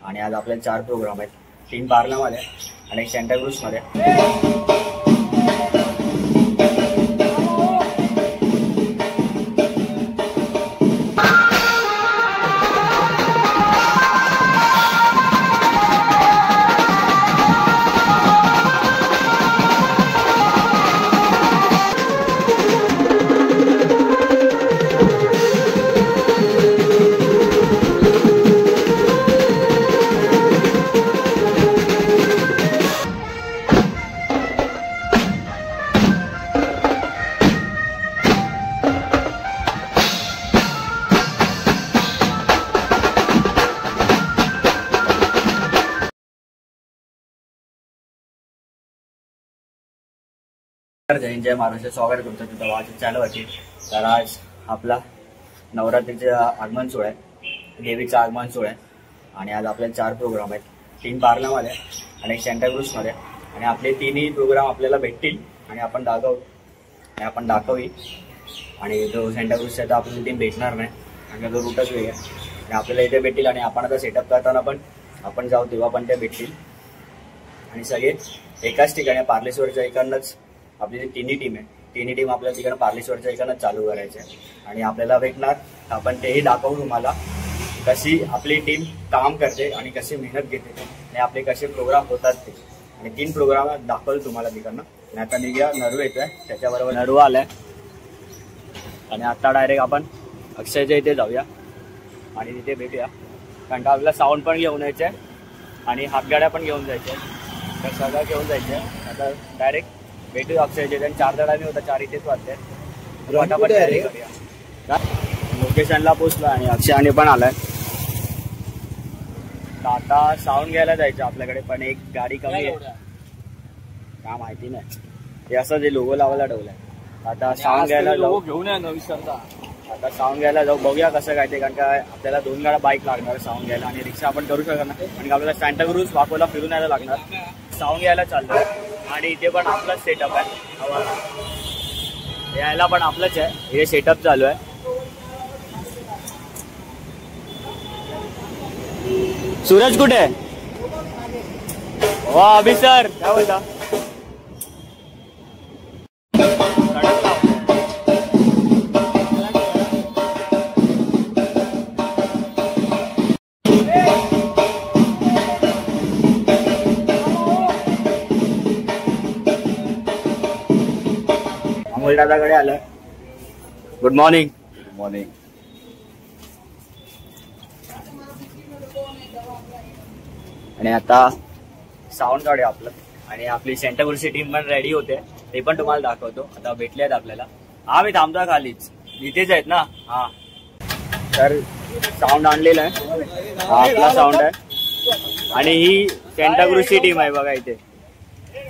आणि आज आपल्याला 4 प्रोग्राम आहेत, 3 पार्लामध्ये आणि एक सेंटा क्रूजमध्ये. जय जय महाराष्ट्र, स्वागत करतो तुझं माझ्या चॅनलवरती. तर आज आपला नवरात्रीचा आगमन सोहळा आहे, देवीचा आगमन सोहळा आहे आणि आज आपल्याला 4 प्रोग्राम आहेत, 3 पार्लामध्ये आणि एक सेंटा क्रूजमध्ये. आणि आपले 3ही प्रोग्राम आपल्याला भेटतील आणि आपण दाखवी. आणि जो सेंटा क्रूजचा तर आपल्याला टीम भेटणार नाही, कारण तो रूटच वेगळा आहे. आणि आपल्याला इथे भेटतील आणि आपण आता सेटअप करताना पण आपण जाऊ तेव्हा पण ते भेटतील. आणि सगळे एकाच ठिकाणी पार्लेश्वरच्या इकडनंच आपली जी तिन्ही टीम आहे, तिन्ही टीम आपल्याला तिकडं पार्लेश्वरच्या इकडनं चालू करायचे आणि आपल्याला भेटणार. आपण तेही दाखवू तुम्हाला कशी आपली टीम काम करते आणि कशी मेहनत घेते आणि आपले कसे प्रोग्राम होतात ते. आणि 3 प्रोग्राम दाखवलं तुम्हाला तिकडनं. आणि आता निघूया, नरू येतोय, त्याच्याबरोबर नरू आलाय. आणि आता डायरेक्ट आपण अक्षयच्या इथे जाऊया आणि तिथे भेटूया, कारण का आपल्याला साऊंड पण घेऊन यायचं आहे आणि हातगाड्या पण घेऊन जायच्या आहेत, तर सगळं घेऊन जायचं आहे. आता डायरेक्ट भेटू अक्षयचे. आणि 4 दडाने होता, 4 इथेच वाटते. लोकेशनला पोचलो आणि अक्षयाने पण आलाय. आता साऊंड घ्यायला जायचं आपल्याकडे, पण एक गाडी कमी आहे का माहिती नाही, हे असं जे लोगो लावायला ठेवलंय. आता साऊंड घ्यायला जाऊ, घेऊन या नवीन. आता साऊंड घ्यायला जाऊ, बघूया कसं काय ते, कारण का आपल्याला 2 गाड्या बाईक लागणार साऊंड घ्यायला आणि रिक्षा आपण करू शकणार नाही, आणि आपल्याला सेंटा क्रूज वाकोला फिरून यायला लागणार. साऊंड घ्यायला चालतोय आणि इथे पण आपलाच सेटअप आहे, यायला पण आपलंच आहे. हे सेटअप चालू आहे. सूरज कुठे? वा अभि सर, काय बोलता? अमोल दादाकडे आलं. Good morning. Good morning. आणि आता साऊंड काढूया आपलं, आणि आपली सेंटा क्रूजची टीम पण रेडी होते, ते पण तुम्हाला दाखवतो. आता भेटले आहेत आपल्याला. हा मी थांबतो खालीच, इथेच आहेत ना. हा तर साऊंड आणलेलं आहे, हा आपला साऊंड आहे. आणि ही सेंटा क्रूजची टीम आहे बघा इथे.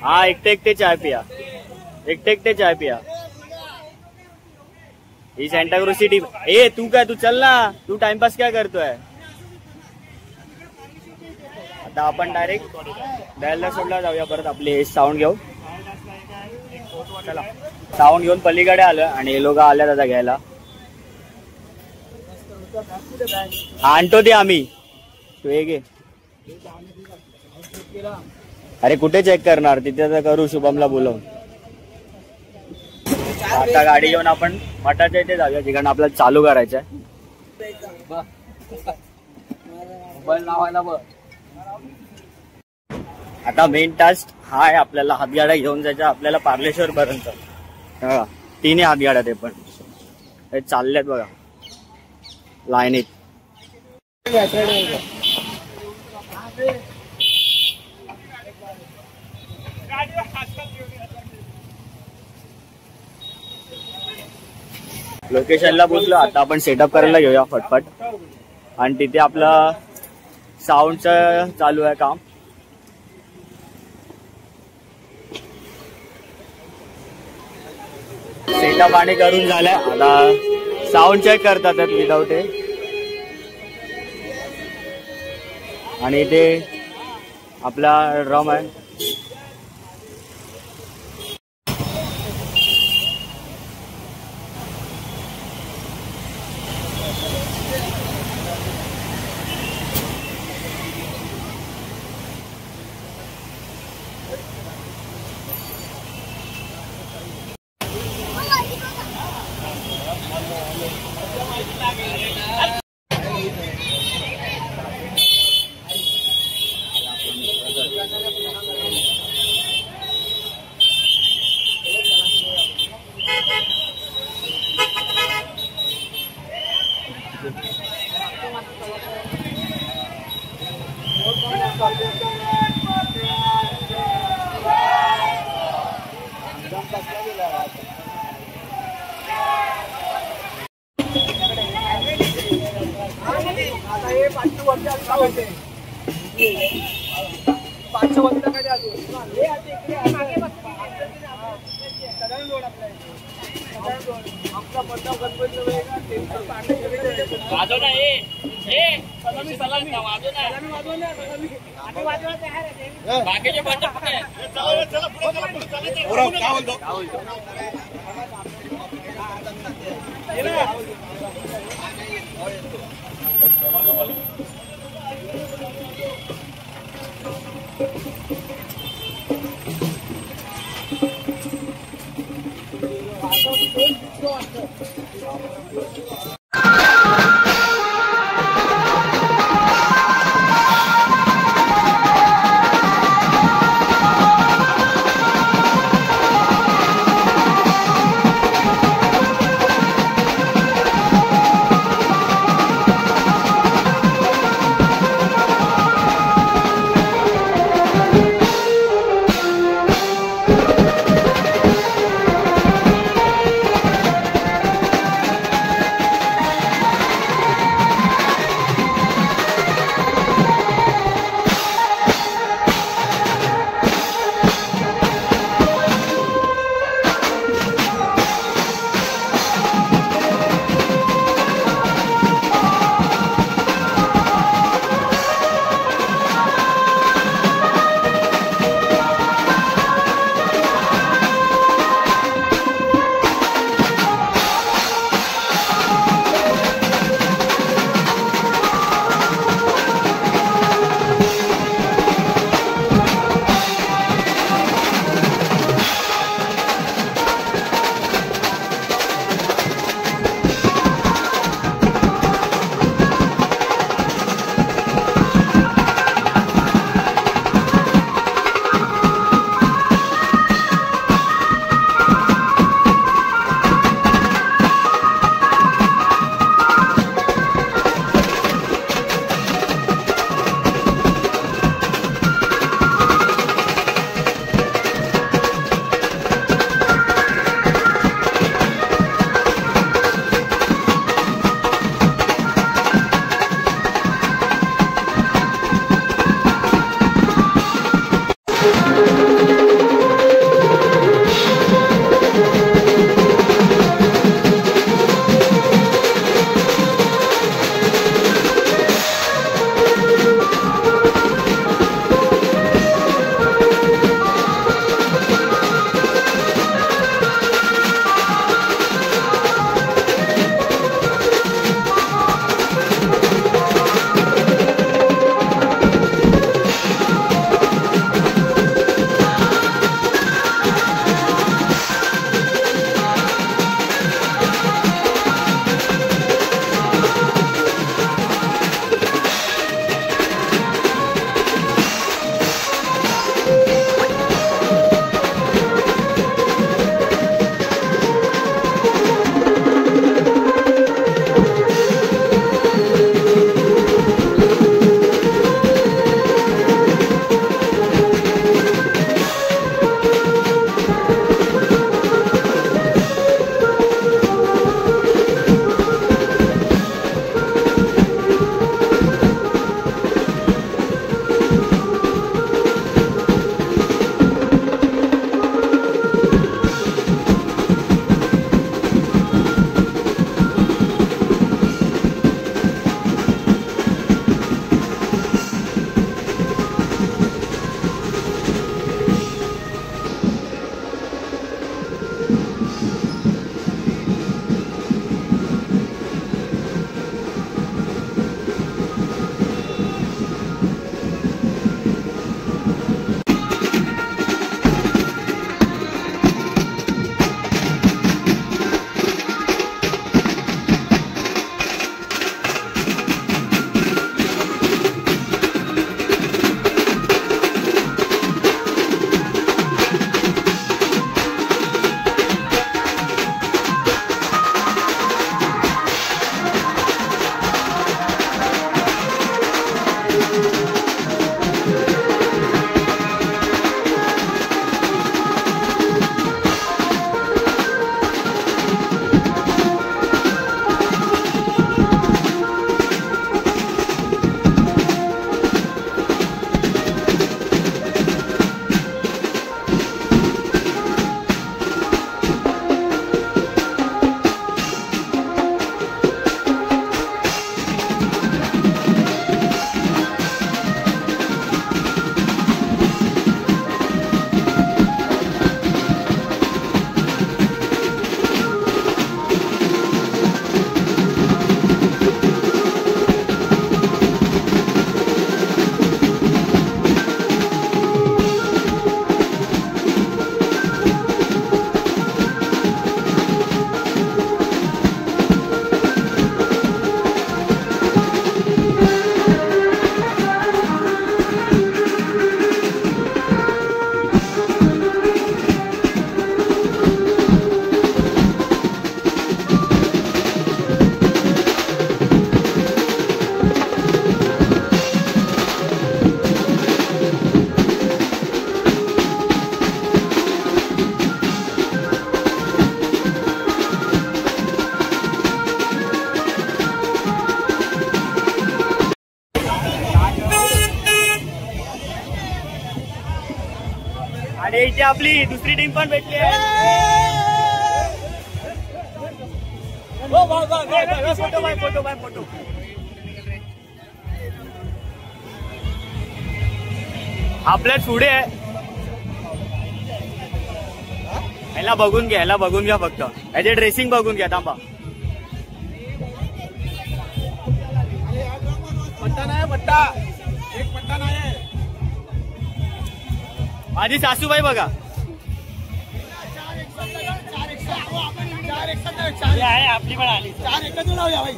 हा एकटे चाय पिया, एकटे चाय पिया. ही सेंटा क्रूजची टीम. ए तू काय, तू चल ना, तू टाइमपास काय करतोय? आता आपण डायरेक्ट दयालला सोडला जाऊया परत आपले साऊंड घेऊन. चला साऊंड घेऊन पलीकडे आलं आणि हे लोक आल्या दादा घ्यायला. आणतो ते आम्ही, तू हे घे. अरे कुठे चेक करणार, तिथे तर करू शुभमला बोलवून. आता गाडी घेऊन आपण मठाच्या इथे जाऊया, जिकडनं आपल्याला चालू करायचंय. आता मेन टास्क हा आहे, आपल्याला हातगाड्या घेऊन जायच्या आपल्याला पार्लेश्वर पर्यंत. 3 हातगाड्या, ते पण हे चालल्यात बघा लाईनीत. लोकेशनला पोचलो. आता आपण सेटअप करायला घेऊया फटफट. आणि तिथे आपलं साऊंडचं चालू आहे काम. सेटअप आणि करून झालंय. आता साऊंड चेक करतात विदाउट हे. आणि इथे आपला ड्रम आहे. आणि इथे आपली दुसरी टीम पण भेटली आहे. फोटो. आपल्या पुढे आहे. ह्याला बघून घ्या फक्त. याचे ड्रेसिंग बघून घ्या. थांबा. पट्टा नाही. माझी सासूबाई बघा. आपली पण आली. 4 एकच लावूया भाई.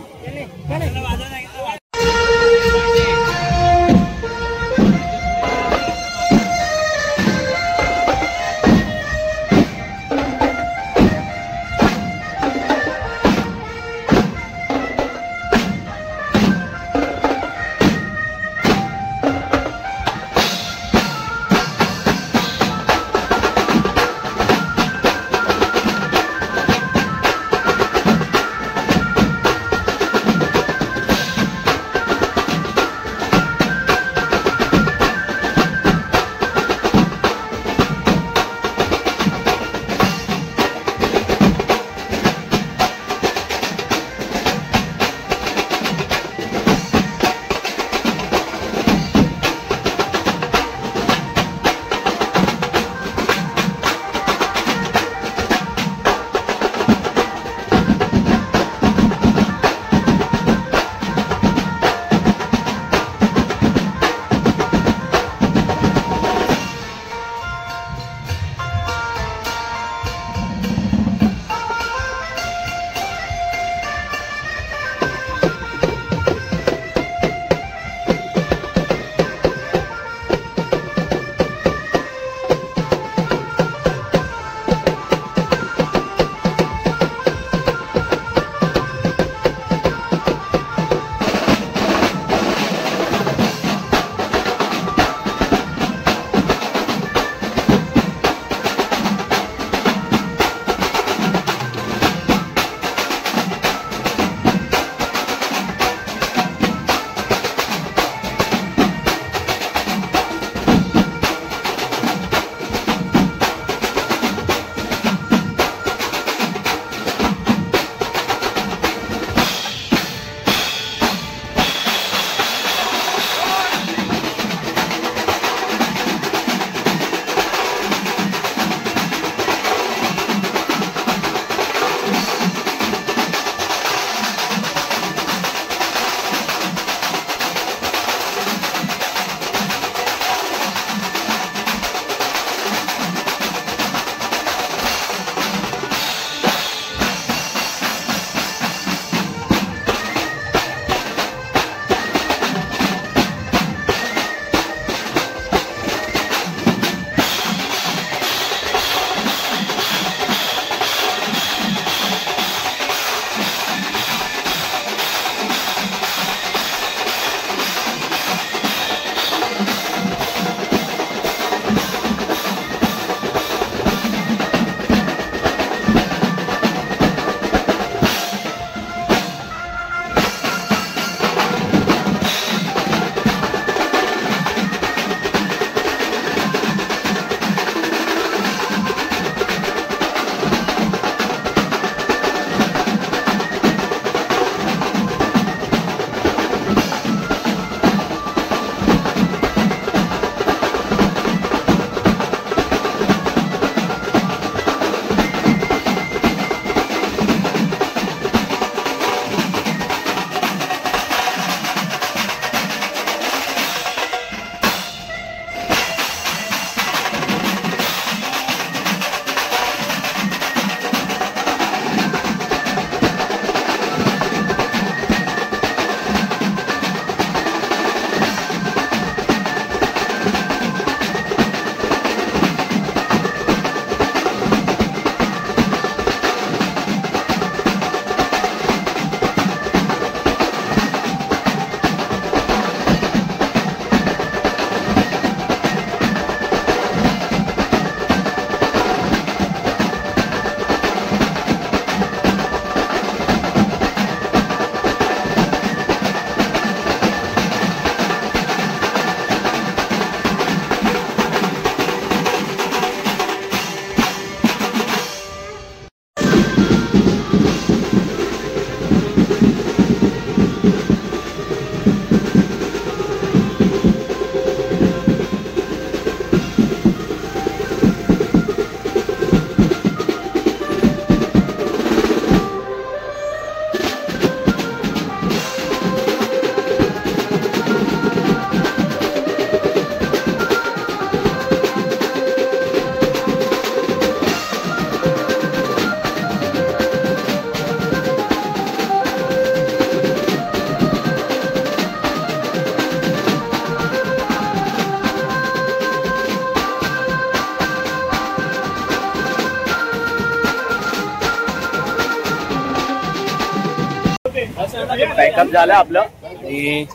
पॅकअप झालं आपलं आणि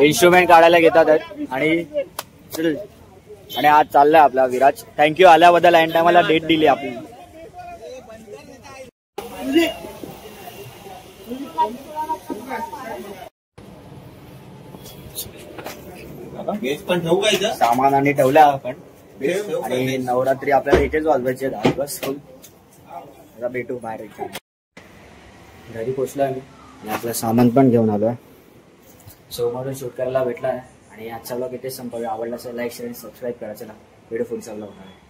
इन्स्ट्रुमेंट काढायला घेतात आणि आज चाललाय आपला विराज. थँक्यू आल्याबद्दल. एंड टायमाला डेट दिली आपली. सामान आणि ठेवलं आपण आणि नवरात्री आपल्याला इथेच वाजवायची आहे 10 दिवस फुल. आता भेटू बाहेर. घरी पोचलोय मी आणि आपलं सामान पण घेऊन आलोय. सोमवारून शूट करायला भेटलाय आणि आजचा ब्लॉग इथेच संपवूया. आवडला असेल लाईक शेअर सबस्क्राईब करा. चला व्हिडिओ फुल चालला होणार आहे.